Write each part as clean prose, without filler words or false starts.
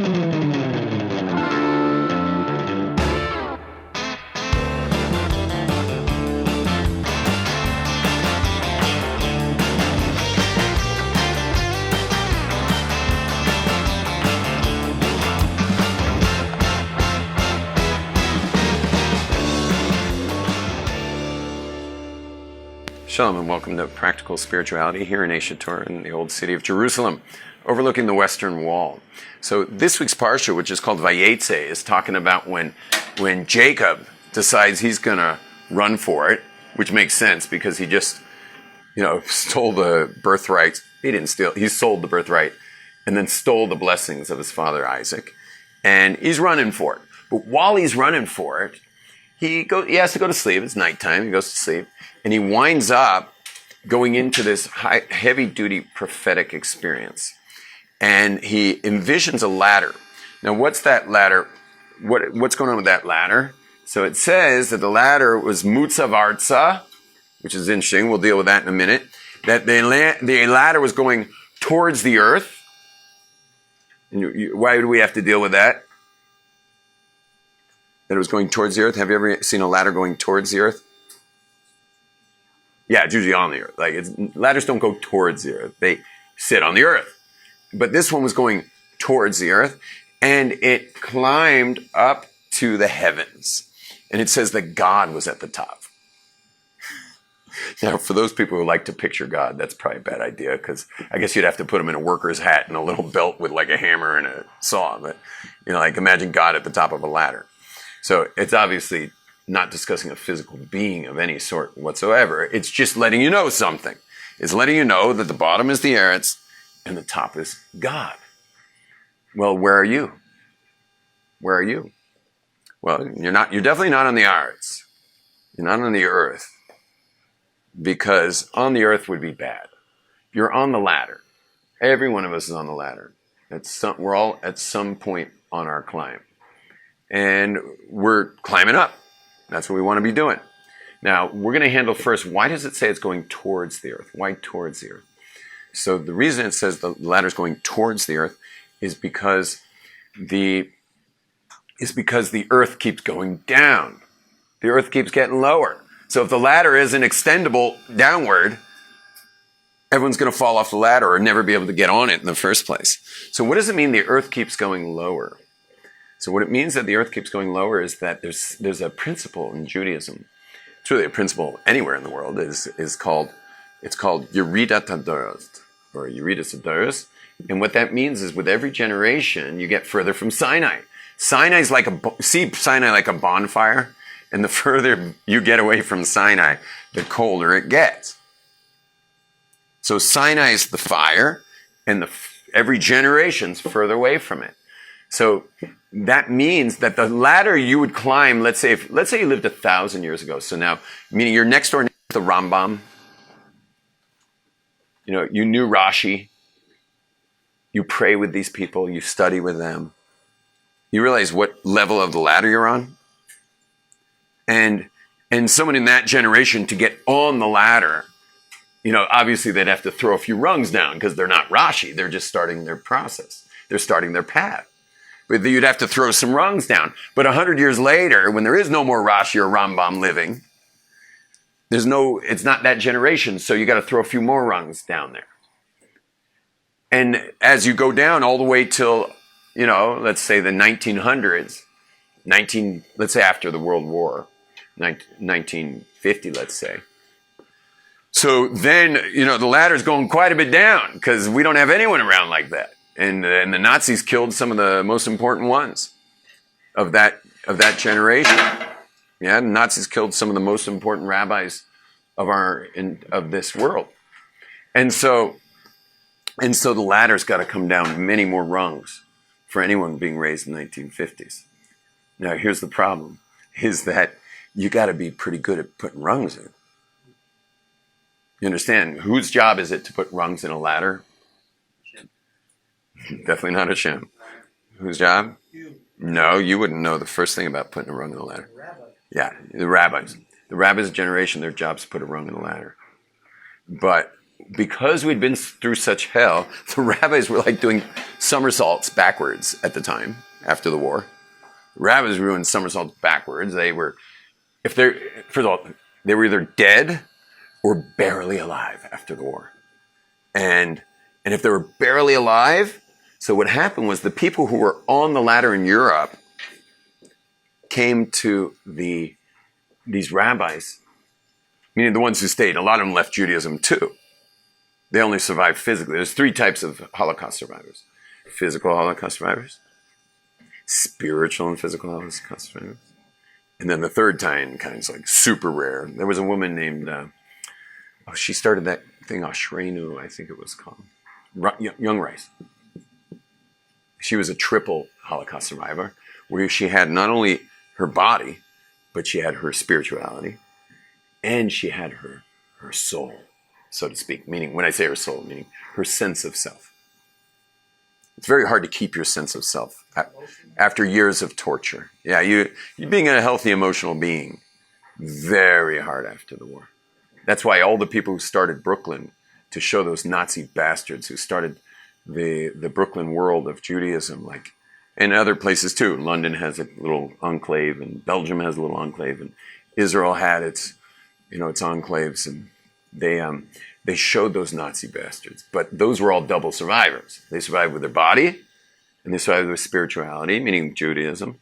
Shalom and welcome to Practical Spirituality here in Asia Torah in the old city of Jerusalem, overlooking the Western Wall. So this week's Parsha, which is called Vayetze, is talking about when Jacob decides he's going to run for it, which makes sense because he just, stole the birthright. He didn't steal, he sold the birthright and then stole the blessings of his father Isaac. And he's running for it. But while he's running for it, he has to go to sleep. It's nighttime. He goes to sleep. And he winds up going into this heavy-duty prophetic experience. And he envisions a ladder. Now, what's that ladder? What's going on with that ladder? So it says that the ladder was Mutzav Arza, which is interesting. We'll deal with that in a minute. That the ladder was going towards the earth. And why do we have to deal with that? That it was going towards the earth. Have you ever seen a ladder going towards the earth? Yeah, it's usually on the earth. Ladders don't go towards the earth. They sit on the earth. But this one was going towards the earth, and it climbed up to the heavens. And it says that God was at the top. Now, for those people who like to picture God, that's probably a bad idea, because I guess you'd have to put him in a worker's hat and a little belt with like a hammer and a saw. But, imagine God at the top of a ladder. So it's obviously not discussing a physical being of any sort whatsoever. It's just letting you know something. It's letting you know that the bottom is the eretz and the top is God. Well, where are you? Where are you? Well, you're definitely not on the eretz. You're not on the earth, because on the earth would be bad. You're on the ladder. Every one of us is on the ladder. We're all at some point on our climb. And we're climbing up. That's what we want to be doing. Now, we're going to handle first, why does it say it's going towards the earth? Why towards the earth? So the reason it says the ladder is going towards the earth is because the earth keeps going down. The earth keeps getting lower. So if the ladder isn't extendable downward, everyone's going to fall off the ladder or never be able to get on it in the first place. So what does it mean the earth keeps going lower? So what it means that the earth keeps going lower is that there's a principle in Judaism. It's really a principle anywhere in the world. It's called Yeridat Hadoros, or Yeridas Hadoros. And what that means is with every generation, you get further from Sinai. Sinai's see Sinai like a bonfire, and the further you get away from Sinai, the colder it gets. So Sinai is the fire, and every generation's further away from it. So that means that the ladder you would climb, let's say you lived 1,000 years ago. So now, meaning you're next door to the Rambam. You knew Rashi. You pray with these people. You study with them. You realize what level of the ladder you're on. And someone in that generation, to get on the ladder, obviously they'd have to throw a few rungs down because they're not Rashi. They're just starting their process. They're starting their path. But you'd have to throw some rungs down. But 100 years later, when there is no more Rashi or Rambam living, it's not that generation, so you got to throw a few more rungs down there. And as you go down all the way till, let's say the 1900s, let's say after the World War, 1950, let's say. So then, the ladder's going quite a bit down because we don't have anyone around like that. And the Nazis killed some of the most important ones of that generation. Yeah, the Nazis killed some of the most important rabbis of this world. And so the ladder's got to come down many more rungs for anyone being raised in the 1950s. Now, here's the problem, is that you got to be pretty good at putting rungs in. You understand? Whose job is it to put rungs in a ladder? Definitely not Hashem. Whose job? You. No, you wouldn't know the first thing about putting a rung in a ladder. Yeah, the rabbis. The rabbis' generation, their job is to put a rung in a ladder. But because we'd been through such hell, the rabbis were like doing somersaults backwards at the time after the war. The rabbis were doing somersaults backwards. They were, first of all, they were either dead or barely alive after the war. And if they were barely alive, so what happened was the people who were on the ladder in Europe came to these rabbis, meaning the ones who stayed. A lot of them left Judaism too. They only survived physically. There's 3 types of Holocaust survivors. Physical Holocaust survivors, spiritual and physical Holocaust survivors, and then the third kind is like super rare. There was a woman named, she started that thing, Ashrenu, I think it was called, Young Rice. She was a triple Holocaust survivor, where she had not only her body, but she had her spirituality, and she had her soul, so to speak. Meaning, when I say her soul, meaning her sense of self. It's very hard to keep your sense of self after years of torture. Yeah, you being a healthy emotional being, very hard after the war. That's why all the people who started Brooklyn, to show those Nazi bastards who started the Brooklyn world of Judaism, like, and other places too. London has a little enclave, and Belgium has a little enclave, and Israel had its enclaves, and they showed those Nazi bastards. But those were all double survivors. They survived with their body, and they survived with spirituality, meaning Judaism.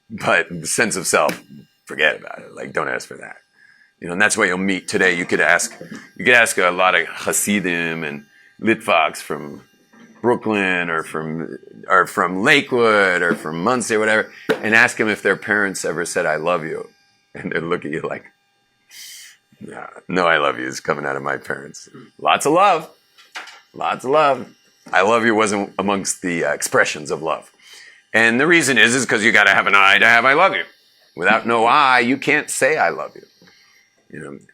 But the sense of self, forget about it. Like, don't ask for that. And that's why you'll meet today. You could ask a lot of Hasidim and Litvaks from Brooklyn or from Lakewood or from Muncie or whatever, and ask them if their parents ever said, "I love you," and they'd look at you like, no, I love you is coming out of my parents. Lots of love. Lots of love. I love you wasn't amongst the expressions of love. And the reason is because you got to have an I to have I love you. Without no I, you can't say I love you.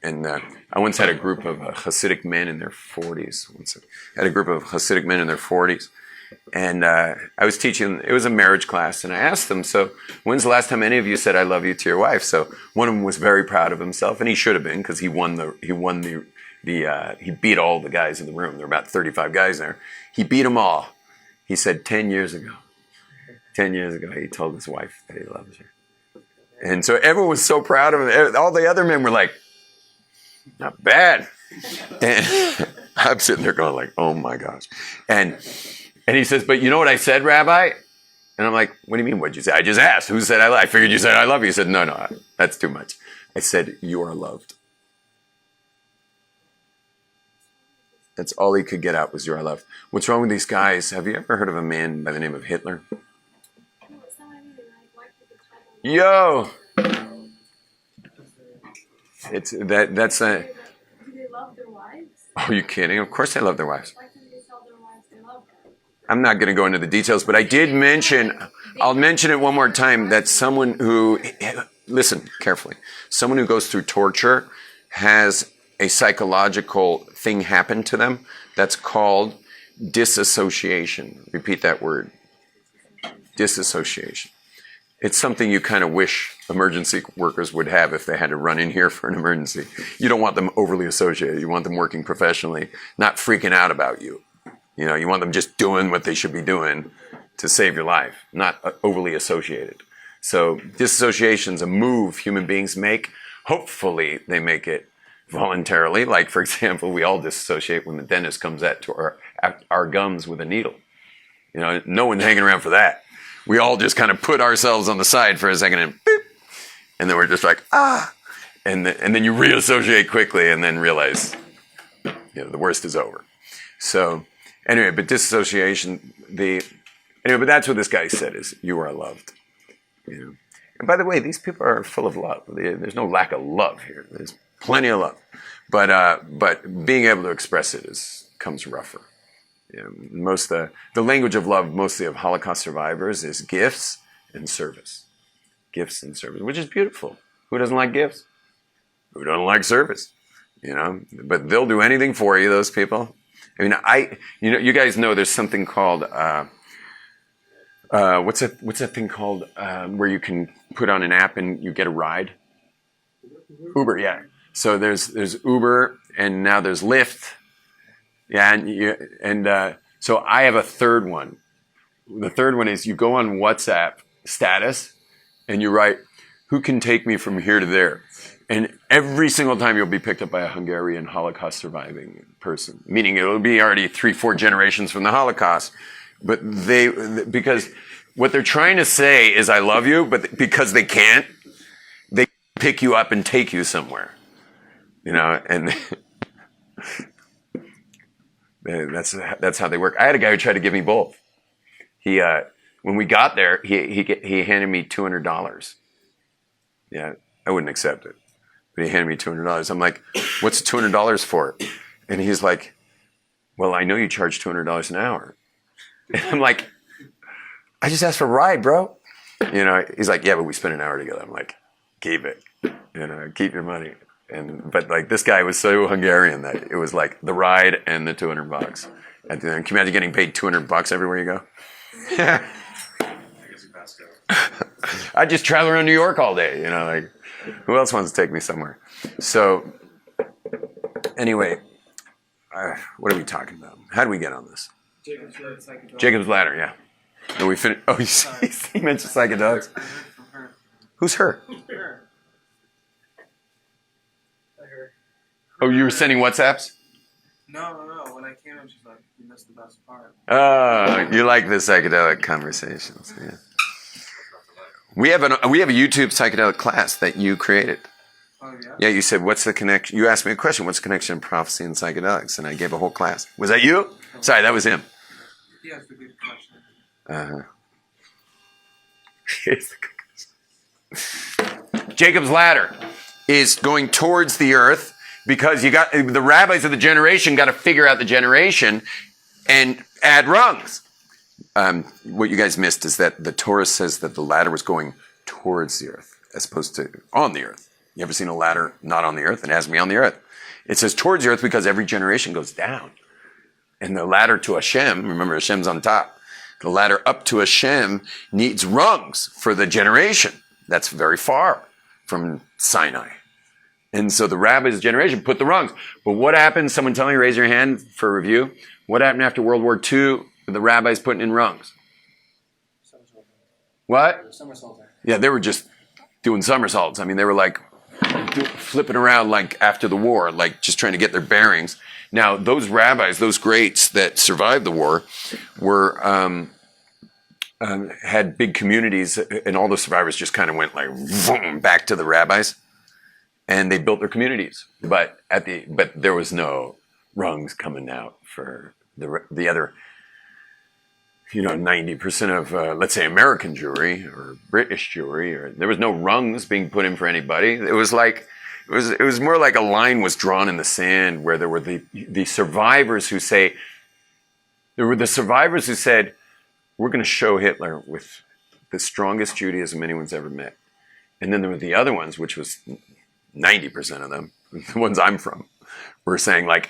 And I once had a group of Hasidic men in their 40s. And I was teaching, it was a marriage class, and I asked them, so when's the last time any of you said I love you to your wife? So one of them was very proud of himself, and he should have been, because he beat all the guys in the room. There were about 35 guys there. He beat them all. He said 10 years ago, he told his wife that he loves her. And so everyone was so proud of him. All the other men were like, not bad. And I'm sitting there going like, oh my gosh. And he says, but you know what I said, Rabbi? And I'm like, what do you mean, what'd you say? I just asked. Who said I love you? I figured you said I love you. He said, no, that's too much. I said, you are loved. That's all he could get out was you are loved. What's wrong with these guys? Have you ever heard of a man by the name of Hitler? Yo! That's a... Do they love their wives? Oh, are you kidding? Of course they love their wives. Why can't they tell their wives they love them? I'm not going to go into the details, but I did mention, I'll mention it one more time, that someone who, listen carefully, someone who goes through torture has a psychological thing happen to them that's called disassociation. Repeat that word. Disassociation. It's something you kind of wish emergency workers would have if they had to run in here for an emergency. You don't want them overly associated. You want them working professionally, not freaking out about you. You want them just doing what they should be doing to save your life, not overly associated. So disassociation is a move human beings make. Hopefully they make it voluntarily. Like, for example, we all disassociate when the dentist comes to our gums with a needle. No one's hanging around for that. We all just kind of put ourselves on the side for a second and boop, and then we're just like, and then you reassociate quickly and then realize, the worst is over. So anyway, but disassociation, but that's what this guy said is, you are loved. And by the way, these people are full of love. There's no lack of love here. There's plenty of love. But being able to express it comes rougher. Most the language of love, mostly of Holocaust survivors, is gifts and service. Gifts and service, which is beautiful. Who doesn't like gifts? Who doesn't like service? But they'll do anything for you, those people. I mean, you guys know there's something called, what's that thing called, where you can put on an app and you get a ride? Uber, yeah. So there's Uber, and now there's Lyft. Yeah, so I have a third one. The third one is you go on WhatsApp status, and you write, "Who can take me from here to there?" And every single time you'll be picked up by a Hungarian Holocaust surviving person, meaning it'll be already 3-4 generations from the Holocaust. But because what they're trying to say is "I love you," but because they can't, they pick you up and take you somewhere, and that's how they work. I had a guy who tried to give me both. He when we got there, he handed me $200. Yeah, I wouldn't accept it, but he handed me $200. I'm like, "What's $200 for?" And he's like, "Well, I know you charge $200 an hour." And I'm like, "I just asked for a ride, bro." He's like, "Yeah, but we spent an hour together." I'm like, "Keep it, keep your money." But like this guy was so Hungarian that it was like the ride and the $200 at the end. Can you imagine getting paid $200 everywhere you go? Yeah. I just travel around New York all day, like who else wants to take me somewhere? So anyway, what are we talking about? How do we get on this? Jacob's Ladder, yeah. And we finished. Oh, he mentioned psychedelics. Who's her? Oh, you were sending WhatsApps? No. When I came in, she's like, "You missed the best part." Oh, you like the psychedelic conversations, yeah. We have a YouTube psychedelic class that you created. Oh, yeah? Yeah, you said, "What's the connection?" You asked me a question, "What's the connection of prophecy and psychedelics?" And I gave a whole class. Was that you? Sorry, that was him. He has the good question. Jacob's Ladder is going towards the earth because the rabbis of the generation got to figure out the generation and add rungs. What you guys missed is that the Torah says that the ladder was going towards the earth as opposed to on the earth. You ever seen a ladder not on the earth? It has to be on the earth. It says towards the earth because every generation goes down. And the ladder to Hashem, remember Hashem's on top, the ladder up to Hashem needs rungs for the generation. That's very far from Sinai. And so the rabbis' generation put the rungs. But what happened? Someone tell me, raise your hand for review. What happened after World War II with the rabbis putting in rungs? What? Somersaulting. Yeah, they were just doing somersaults. I mean, they were like flipping around like after the war, like just trying to get their bearings. Now, those rabbis, those greats that survived the war, were had big communities, and all the survivors just kind of went like boom, back to the rabbis, and they built their communities. But there was no rungs coming out for the other, 90% of let's say American Jewry or British Jewry, or there was no rungs being put in for anybody. It was like. It was more like a line was drawn in the sand where there were the survivors who said, we're going to show Hitler with the strongest Judaism anyone's ever met. And then there were the other ones, which was 90% of them, the ones I'm from, were saying like,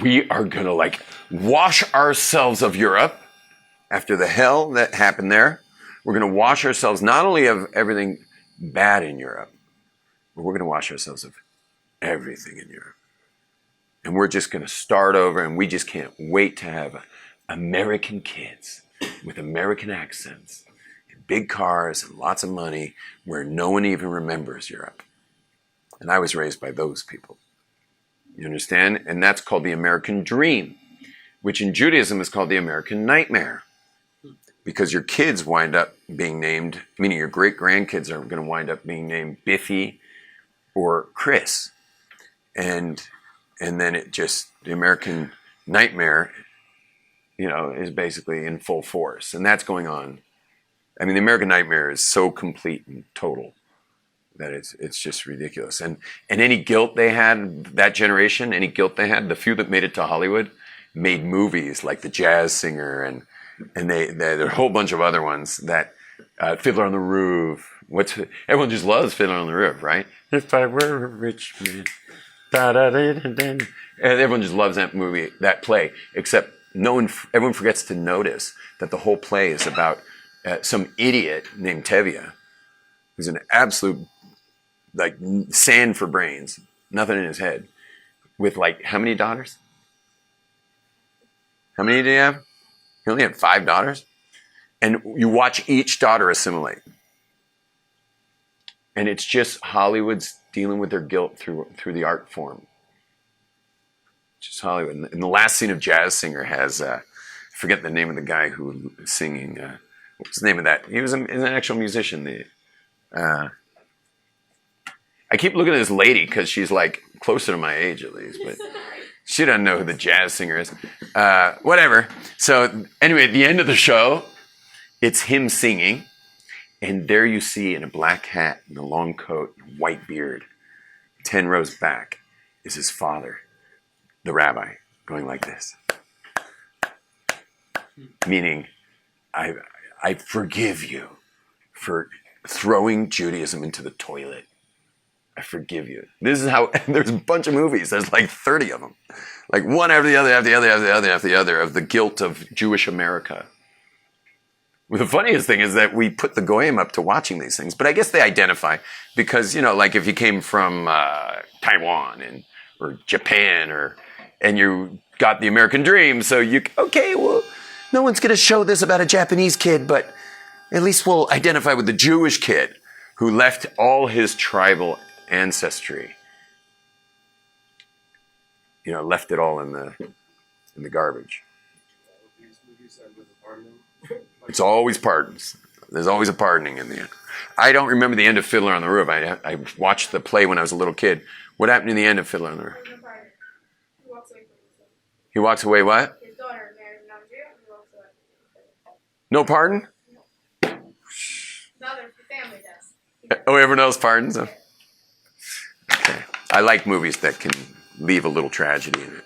we are going to like wash ourselves of Europe after the hell that happened there. We're going to wash ourselves not only of everything bad in Europe, but we're going to wash ourselves of everything in Europe. And we're just going to start over, and we just can't wait to have American kids with American accents, and big cars, and lots of money, where no one even remembers Europe. And I was raised by those people. You understand? And that's called the American dream, which in Judaism is called the American nightmare. Because your kids wind up being named, meaning your great-grandkids are going to wind up being named Biffy or Chris. And then the American nightmare, is basically in full force. And that's going on. I mean, the American nightmare is so complete and total that it's just ridiculous. And any guilt they had, that generation, the few that made it to Hollywood, made movies like The Jazz Singer and there are a whole bunch of other ones that Fiddler on the Roof. Everyone just loves Fiddler on the Roof, right? If I were a rich man, and everyone just loves that movie, that play. Except everyone forgets to notice that the whole play is about some idiot named Tevye, who's an absolute like sand for brains, nothing in his head, with like, how many daughters? How many did he have? He only had 5 daughters. And you watch each daughter assimilate. And it's just Hollywood's dealing with their guilt through the art form. Just Hollywood. And the last scene of Jazz Singer has, I forget the name of the guy who was singing. What's the name of that? He was an actual musician. I keep looking at this lady because she's like closer to my age at least, but she doesn't know who the Jazz Singer is. Whatever. So anyway, at the end of the show, it's him singing. And there you see in a black hat and a long coat, white beard, 10 rows back is his father, the rabbi, going like this. Meaning, I forgive you for throwing Judaism into the toilet. I forgive you. This is how, there's a bunch of movies. There's like 30 of them. Like one after the other, after the other, after the other, after the other, of the guilt of Jewish America. Well, the funniest thing is that we put the Goyim up to watching these things, but I guess they identify because, you know, like if you came from Taiwan or Japan and you got the American dream, so okay, well, no one's going to show this about a Japanese kid, but at least we'll identify with the Jewish kid who left all his tribal ancestry, you know, left it all in the garbage. It's always pardons. There's always a pardoning in the end. I don't remember the end of Fiddler on the Roof. I watched the play when I was a little kid. What happened in the end of Fiddler on the Roof? He walks away from himself. He walks away what? His daughter married another Jew, and he walks away. No pardon? The other family does. Oh, everyone else pardons him? Okay. I like movies that can leave a little tragedy in it.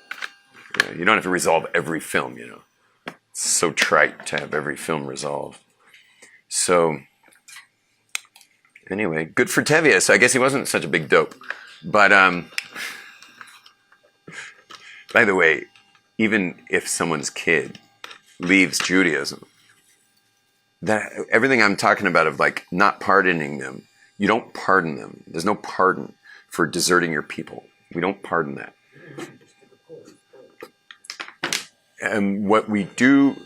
Yeah, you don't have to resolve every film, you know. It's so trite to have every film resolved. So, anyway, good for Tevye. So I guess he wasn't such a big dope. But, by the way, even if someone's kid leaves Judaism, that everything I'm talking about of like not pardoning them, you don't pardon them. There's no pardon for deserting your people. We don't pardon that. And what we do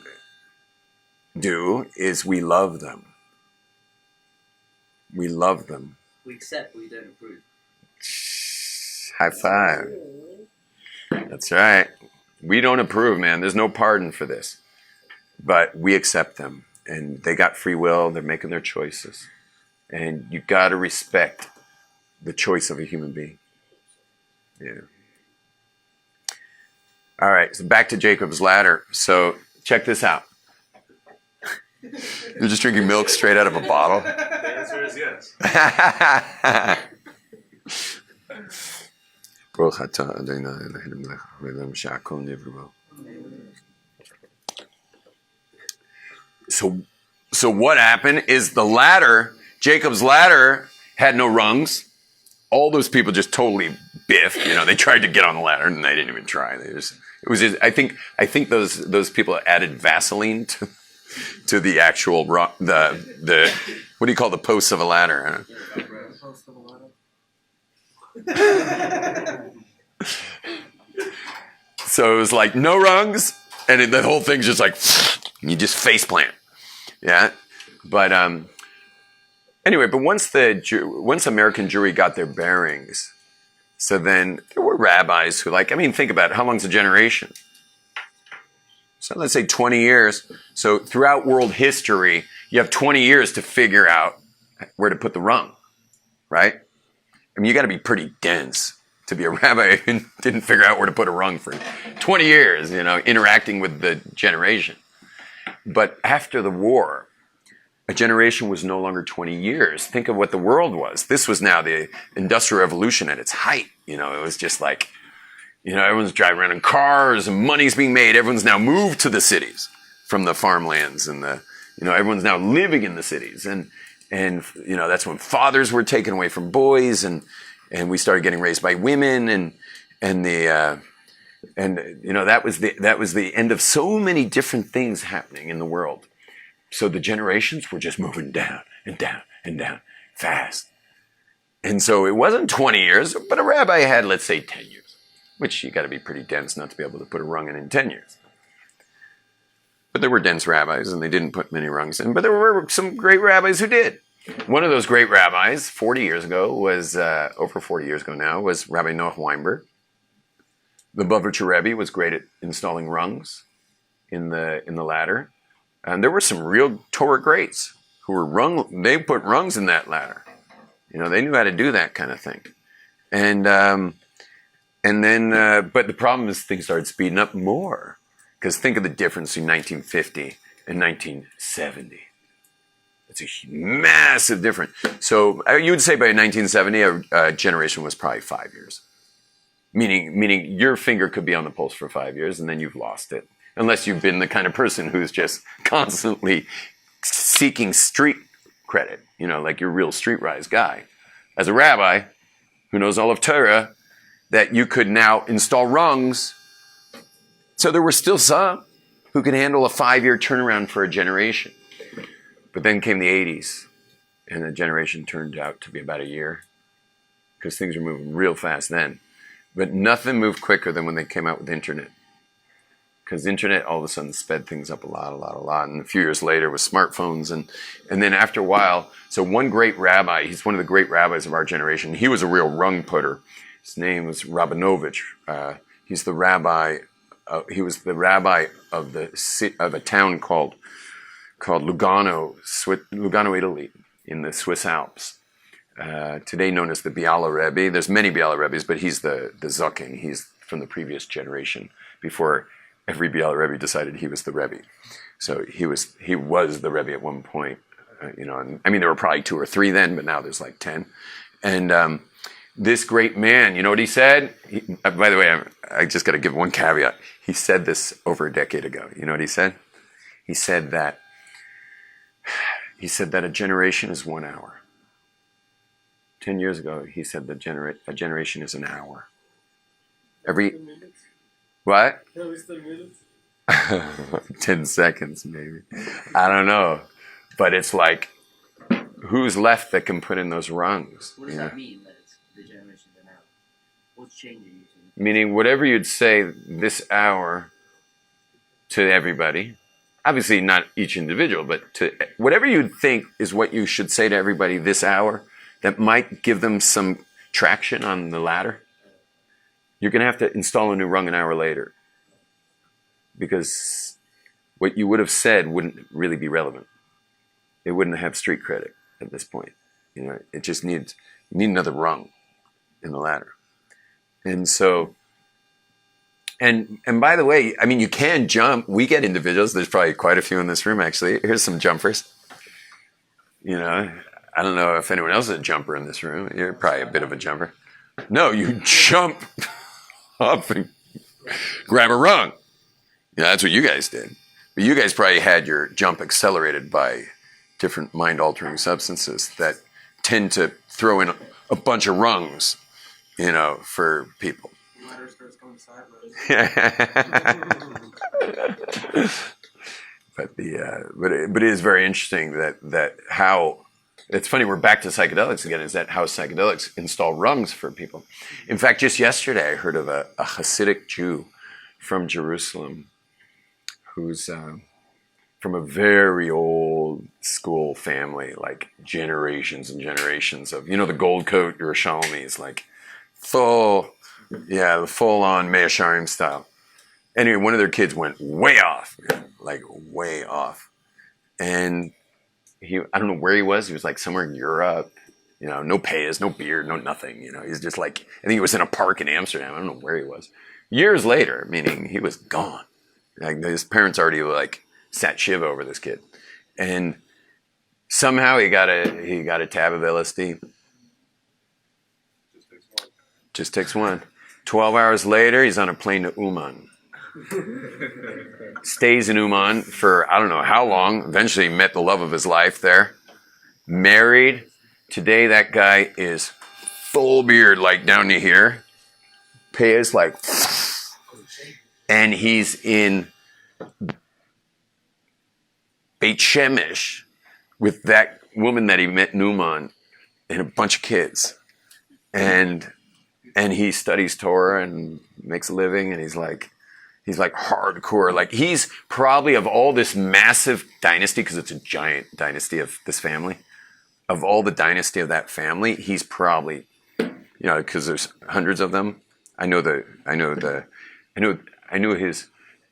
is we love them. We love them. We accept, we don't approve. High five. That's right. We don't approve, man. There's no pardon for this. But we accept them. And they got free will. They're making their choices. And you got to respect the choice of a human being. Yeah. All right, so back to Jacob's ladder. So check this out. You're just drinking milk straight out of a bottle? The answer is yes. So what happened is the ladder, Jacob's ladder, had no rungs. All those people just totally biffed. You know, they tried to get on the ladder and they didn't even try. I think those people added Vaseline to the actual the what do you call the posts of a ladder? So it was like no rungs, and the whole thing's just like you just face plant. Yeah, but anyway, but once American Jewry got their bearings, so then there were rabbis who think about it, how long's a generation? So let's say 20 years. So throughout world history, you have 20 years to figure out where to put the rung, right? I mean, you got to be pretty dense to be a rabbi who didn't figure out where to put a rung for 20 years, interacting with the generation. But after the war, a generation was no longer 20 years. Think of what the world was. This was now the Industrial Revolution at its height. It was just like, everyone's driving around in cars and money's being made. Everyone's now moved to the cities from the farmlands and everyone's now living in the cities. And that's when fathers were taken away from boys and we started getting raised by women that was the end of so many different things happening in the world. So the generations were just moving down and down and down fast. And so it wasn't 20 years, but a rabbi had, let's say, 10 years, which you got to be pretty dense not to be able to put a rung in 10 years. But there were dense rabbis, and they didn't put many rungs in. But there were some great rabbis who did. One of those great rabbis, 40 years ago, was over 40 years ago now, was Rabbi Noach Weinberg. The Bavitcher Rebbe was great at installing rungs in the ladder, and there were some real Torah greats who were they put rungs in that ladder. They knew how to do that kind of thing. And then, but the problem is things started speeding up more. Because think of the difference between 1950 and 1970. It's a massive difference. So you would say by 1970, a generation was probably 5 years. Meaning your finger could be on the pulse for 5 years and then you've lost it. Unless you've been the kind of person who's just constantly seeking street credit. Like you're a real streetwise guy. As a rabbi who knows all of Torah, that you could now install rungs. So there were still some who could handle a 5-year turnaround for a generation. But then came the 80s, and the generation turned out to be about a year, because things were moving real fast then. But nothing moved quicker than when they came out with the internet. Because the internet all of a sudden sped things up a lot. And a few years later with smartphones. And then after a while, so one great rabbi, he's one of the great rabbis of our generation. He was a real rung putter. His name was Rabinovich. He's the rabbi. He was the rabbi of a town called Lugano, Italy, in the Swiss Alps. Today known as the Biala Rebbe. There's many Biala Rebbes, but he's the Zucking. He's from the previous generation, before every Biala Rebbe decided he was the Rebbe. So he was the Rebbe at one point. And, there were probably 2 or 3 then, but now there's like 10. And this great man, you know what he said? By the way, I just got to give one caveat. He said this over a decade ago. You know what he said? He said that a generation is 1 hour. 10 years ago, he said that a generation is an hour. What? 10 seconds, maybe. I don't know. But it's like, who's left that can put in those rungs? What does that mean, that it's the generation of now? What's changing? Meaning whatever you'd say this hour to everybody, obviously not each individual, but to whatever you'd think is what you should say to everybody this hour that might give them some traction on the ladder, you're going to have to install a new rung an hour later. Because what you would have said wouldn't really be relevant. It wouldn't have street credit at this point. It just you need another rung in the ladder. And so, and by the way, you can jump. We get individuals. There's probably quite a few in this room, actually. Here's some jumpers. I don't know if anyone else is a jumper in this room. You're probably a bit of a jumper. No, you jump up and grab a rung. That's what you guys did. But you guys probably had your jump accelerated by different mind-altering substances that tend to throw in a bunch of rungs, for people. Ladder starts going sideways. But it is very interesting that how it's funny, we're back to psychedelics again. Is that how psychedelics install rungs for people? In fact, just yesterday I heard of a Hasidic Jew from Jerusalem who's from a very old school family, like generations and generations of, the gold coat Yerushalmis, like the full-on Mea Shearim style. Anyway, one of their kids went way off, like way off. And I don't know where he was. He was like somewhere in Europe, no payas, no beard, no nothing. He's just like, I think he was in a park in Amsterdam. I don't know where he was. Years later, meaning he was gone. Like his parents already sat shiva over this kid. And somehow he got a tab of LSD. Just takes one. 12 hours later, he's on a plane to Uman. Stays in Uman for I don't know how long. Eventually met the love of his life there. Married. Today that guy is full beard, like down to here. Payas like, and he's in Beit Shemesh with that woman that he met in Uman and a bunch of kids. and he studies Torah and makes a living, and he's like hardcore. Like, he's probably, of all this massive dynasty, because it's a giant dynasty of this family, of all the dynasty of that family, he's probably, because there's hundreds of them. I knew his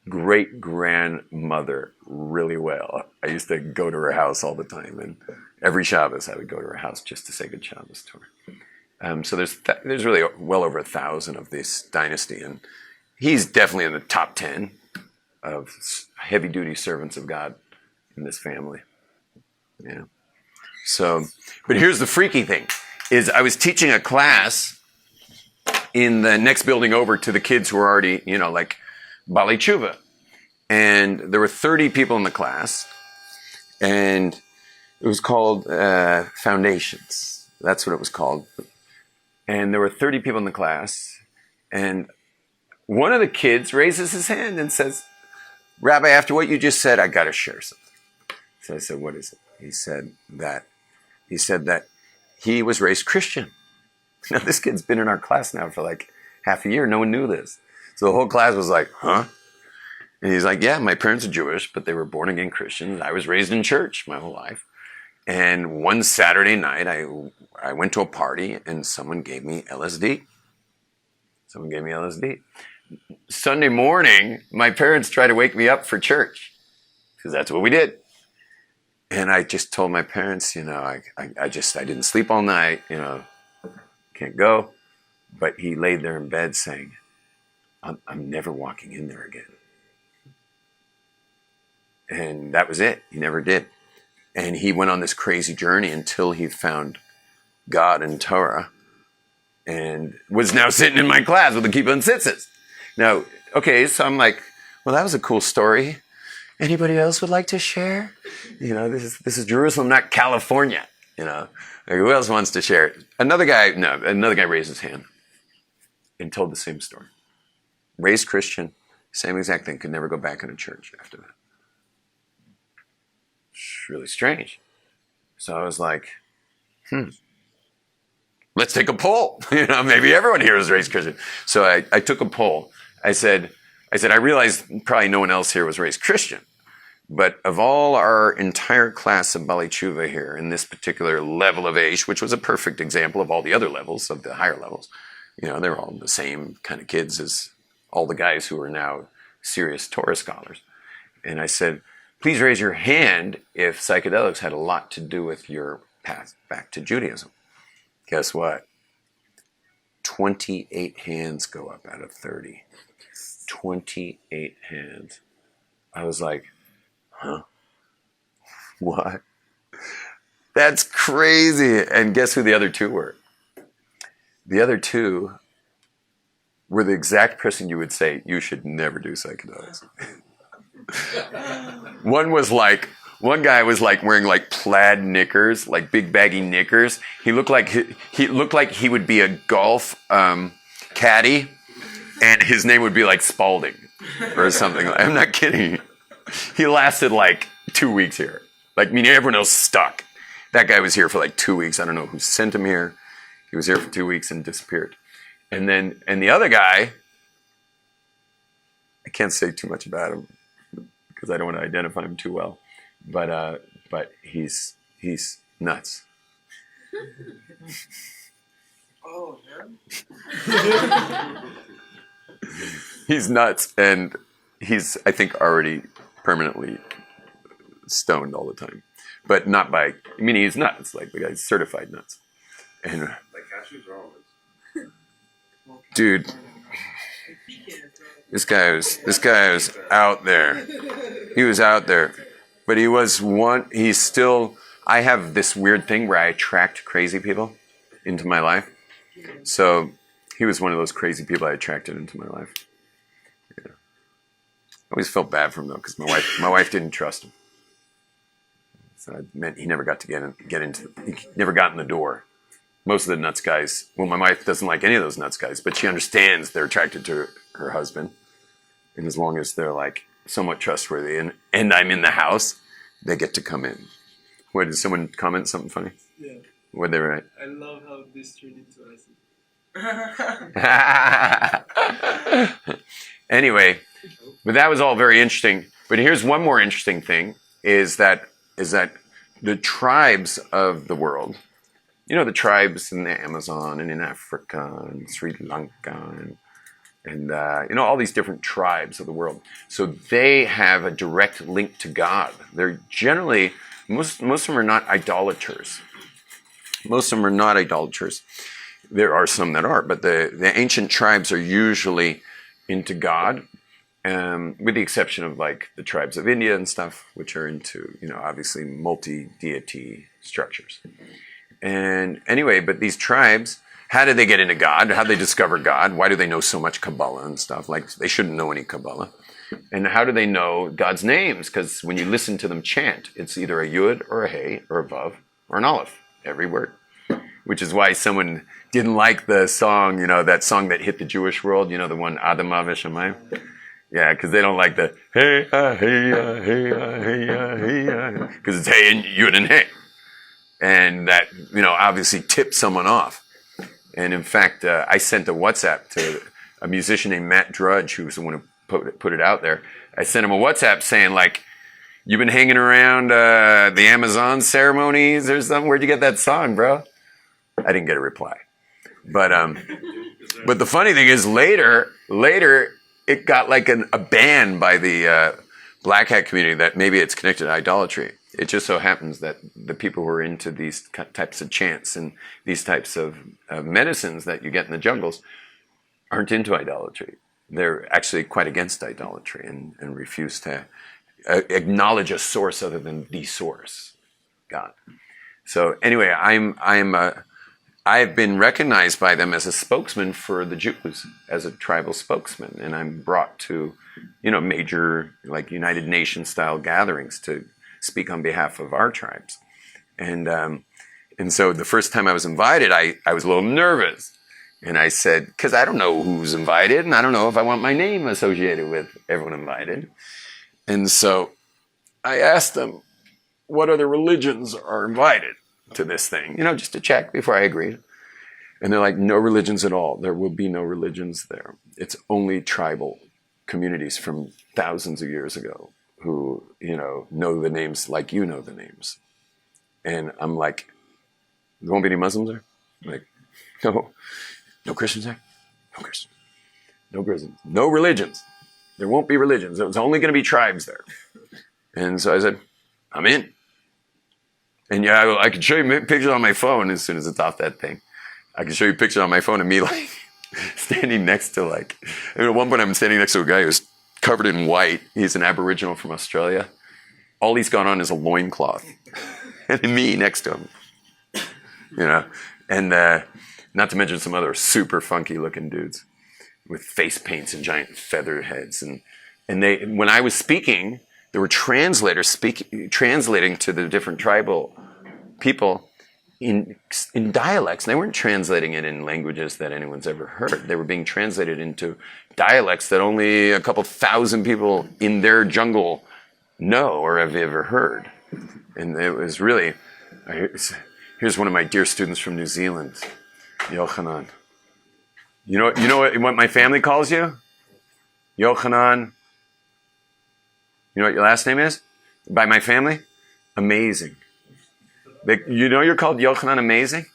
great grandmother really well. I used to go to her house all the time, and every Shabbos I would go to her house just to say good Shabbos to her. So there's really well over 1,000 of this dynasty, and he's definitely in the top 10 of heavy-duty servants of God in this family. Yeah. So, but here's the freaky thing: is I was teaching a class in the next building over to the kids who were already, like Bali Tshuva, and there were 30 people in the class, and it was called Foundations. That's what it was called. And there were 30 people in the class, and one of the kids raises his hand and says, "Rabbi, after what you just said, I got to share something." So I said, "What is it?" He said that he was raised Christian. Now, this kid's been in our class now for like half a year. No one knew this. So the whole class was like, "Huh?" And he's like, "Yeah, my parents are Jewish, but they were born again Christians. I was raised in church my whole life. And one Saturday night, I went to a party and someone gave me LSD. Sunday morning, my parents tried to wake me up for church, because that's what we did. And I just told my parents, I didn't sleep all night, can't go." But he laid there in bed saying, I'm never walking in there again. And that was it. He never did. And he went on this crazy journey until he found God and Torah, and was now sitting in my class with the Kippah and Tzitzis. Now, okay, so I'm like, well, that was a cool story. Anybody else would like to share? This is Jerusalem, not California. Like, who else wants to share it? Another guy raised his hand and told the same story. Raised Christian, same exact thing, could never go back into church after that. It's really strange. So I was like, let's take a poll. Maybe everyone here is raised Christian. So I took a poll. I said, I realized probably no one else here was raised Christian. But of all our entire class of Bali Tshuva here in this particular level of age, which was a perfect example of all the other levels, of the higher levels, they're all the same kind of kids as all the guys who are now serious Torah scholars. And I said, please raise your hand if psychedelics had a lot to do with your path back to Judaism. Guess what? 28 hands go up out of 30. 28 hands. I was like, huh? What? That's crazy. And guess who the other two were? The other two were the exact person you would say, you should never do psychedelics. One guy was like wearing like plaid knickers, like big baggy knickers. He looked like he would be a golf caddy, and his name would be like Spalding or something. I'm not kidding. He lasted like 2 weeks here. Like, meaning everyone else stuck. That guy was here for like 2 weeks. I don't know who sent him here. He was here for 2 weeks and disappeared. And the other guy, I can't say too much about him because I don't want to identify him too well. But he's nuts. Oh, yeah? He's nuts, and he's, I think, already permanently stoned all the time. But not by, he's nuts. Like, the guy's certified nuts. And Like cashews or almonds? dude, this guy was out there. He was out there. But I have this weird thing where I attract crazy people into my life. So he was one of those crazy people I attracted into my life. Yeah. I always felt bad for him, though, because my wife didn't trust him. So it meant he never got to he never got in the door. Most of the nuts guys, well, my wife doesn't like any of those nuts guys, but she understands they're attracted to her husband. And as long as they're like somewhat trustworthy and I'm in the house, they get to come in. What, did someone comment something funny? Yeah. What they write? I love how this turned into acid. Anyway, but that was all very interesting. But here's one more interesting thing: is that the tribes of the world, the tribes in the Amazon and in Africa and Sri Lanka and all these different tribes of the world. So they have a direct link to God. They're generally most of them are not idolaters. Most of them are not idolaters. There are some that are, but the ancient tribes are usually into God, with the exception of like the tribes of India and stuff, which are into, obviously multi-deity structures. And anyway, but these tribes, how did they get into God? How did they discover God? Why do they know so much Kabbalah and stuff? Like, they shouldn't know any Kabbalah. And how do they know God's names? Because when you listen to them chant, it's either a Yud or a Hey or a Vav or an Aleph, every word. Which is why someone didn't like the song, that song that hit the Jewish world, the one Adama V'Shamayim. Yeah, because they don't like the hey, hey, hey, because it's Hey and Yud and Hey. And that, obviously tipped someone off. And in fact, I sent a WhatsApp to a musician named Matt Drudge, who was the one who put it out there. I sent him a WhatsApp saying, like, you've been hanging around the Amazon ceremonies or something? Where'd you get that song, bro? I didn't get a reply. But the funny thing is later it got like a ban by the Black Hat community that maybe it's connected to idolatry. It just so happens that the people who are into these types of chants and these types of medicines that you get in the jungles aren't into idolatry. They're actually quite against idolatry and refuse to acknowledge a source other than the source, God. So anyway, I've been recognized by them as a spokesman for the Jews, as a tribal spokesman, and I'm brought to, major like United Nations style gatherings to speak on behalf of our tribes. And so the first time I was invited, I was a little nervous. And I said, because I don't know who's invited, and I don't know if I want my name associated with everyone invited. And so I asked them, what other religions are invited to this thing? Just to check before I agreed. And they're like, no religions at all. There will be no religions there. It's only tribal communities from thousands of years ago who, know the names like you know the names. And I'm like, there won't be any Muslims there? I'm like, no Christians there? No Christians. No Christians. No religions. There won't be religions. It's only going to be tribes there. And so I said, I'm in. And yeah, I can show you pictures on my phone as soon as it's off that thing. I can show you pictures on my phone of me like standing next to at one point I'm standing next to a guy who's covered in white. He's an Aboriginal from Australia. All he's got on is a loincloth. And me next to him. And not to mention some other super funky looking dudes with face paints and giant feather heads. And they, when I was speaking, there were translators translating to the different tribal people in dialects. And they weren't translating it in languages that anyone's ever heard. They were being translated into dialects that only a couple thousand people in their jungle know or have ever heard. And it was really, here's one of my dear students from New Zealand, Yochanan. You know what my family calls you? Yochanan. You know what your last name is? By my family? Amazing. You're called Yochanan Amazing?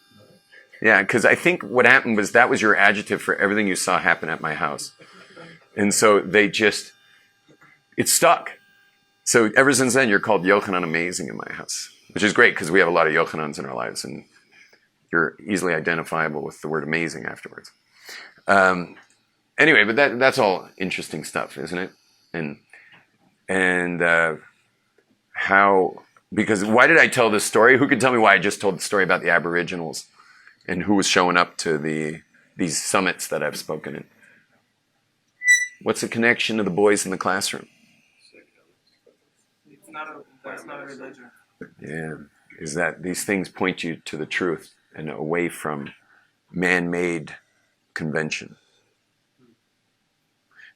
Yeah, because I think what happened was that was your adjective for everything you saw happen at my house. And so it stuck. So ever since then, you're called Yochanan Amazing in my house, which is great because we have a lot of Yochanans in our lives and you're easily identifiable with the word amazing afterwards. Anyway, but that's all interesting stuff, isn't it? And because why did I tell this story? Who can tell me why I just told the story about the Aboriginals and who was showing up to these summits that I've spoken in? What's the connection to the boys in the classroom? That's not a religion. Yeah, is that these things point you to the truth and away from man-made convention.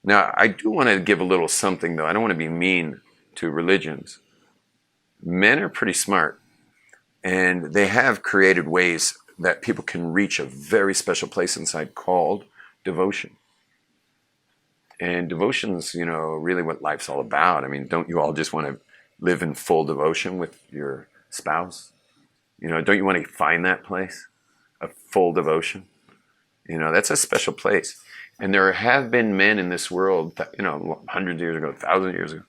Now, I do want to give a little something, though. I don't want to be mean to religions. Men are pretty smart. And they have created ways that people can reach a very special place inside called devotion. And devotion's, really what life's all about. I mean, don't you all just want to live in full devotion with your spouse? Don't you want to find that place of full devotion? That's a special place. And there have been men in this world, hundreds of years ago, thousands of years ago,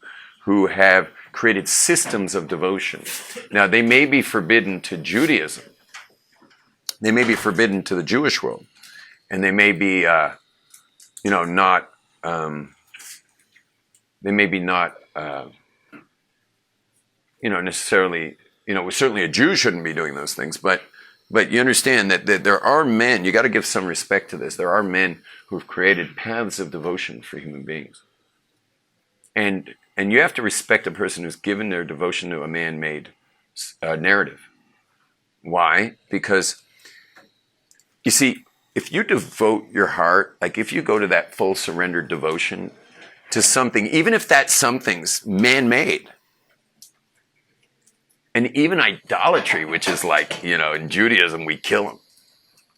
who have created systems of devotion. Now, they may be forbidden to Judaism. They may be forbidden to the Jewish world. And they may be, not, necessarily, certainly a Jew shouldn't be doing those things, but you understand that there are men, you got to give some respect to this, there are men who have created paths of devotion for human beings. And you have to respect a person who's given their devotion to a man-made narrative. Why? Because, you see, if you devote your heart, like if you go to that full surrendered devotion to something, even if that something's man-made, and even idolatry, which is like, in Judaism, we kill them.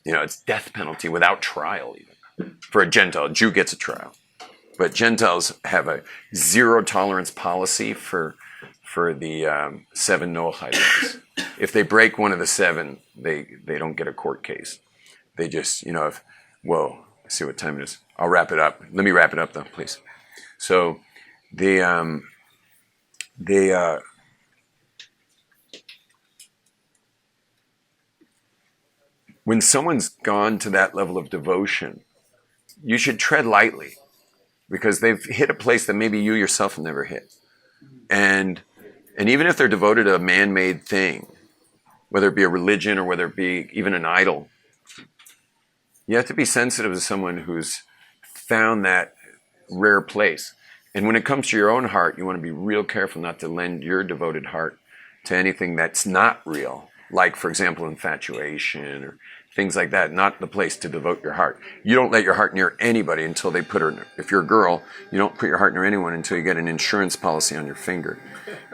It's death penalty without trial even. For a Gentile, a Jew gets a trial. But Gentiles have a zero tolerance policy for the 7 Noahide laws. If they break one of the 7, they don't get a court case. They just, let's see what time it is. I'll wrap it up. Let me wrap it up though, please. So when someone's gone to that level of devotion, you should tread lightly because they've hit a place that maybe you yourself have never hit. And even if they're devoted to a man-made thing, whether it be a religion or whether it be even an idol, you have to be sensitive to someone who's found that rare place. And when it comes to your own heart, you want to be real careful not to lend your devoted heart to anything that's not real, like, for example, infatuation or things like that. Not the place to devote your heart. You don't let your heart near anybody until they put her. If you're a girl, you don't put your heart near anyone until you get an insurance policy on your finger.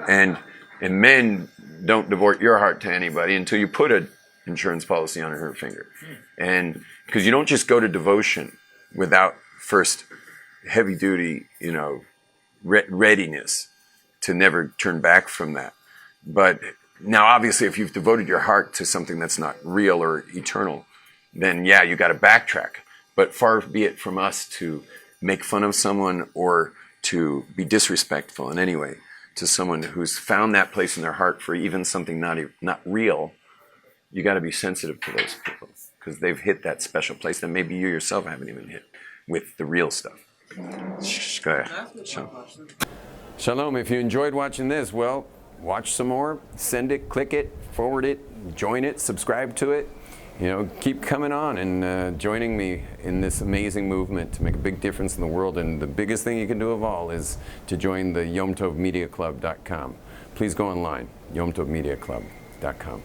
And men don't devote your heart to anybody until you put an insurance policy on her finger. And because you don't just go to devotion without first heavy duty, readiness to never turn back from that. But now, obviously, if you've devoted your heart to something that's not real or eternal, then yeah, you got to backtrack. But far be it from us to make fun of someone or to be disrespectful in any way to someone who's found that place in their heart for even something not real. You got to be sensitive to those people because they've hit that special place that maybe you yourself haven't even hit with the real stuff. Go ahead. Shalom. If you enjoyed watching this, well, watch some more, send it, click it, forward it, join it, subscribe to it. Keep coming on and joining me in this amazing movement to make a big difference in the world. And the biggest thing you can do of all is to join the YomTovMediaClub.com. Please go online, YomTovMediaClub.com.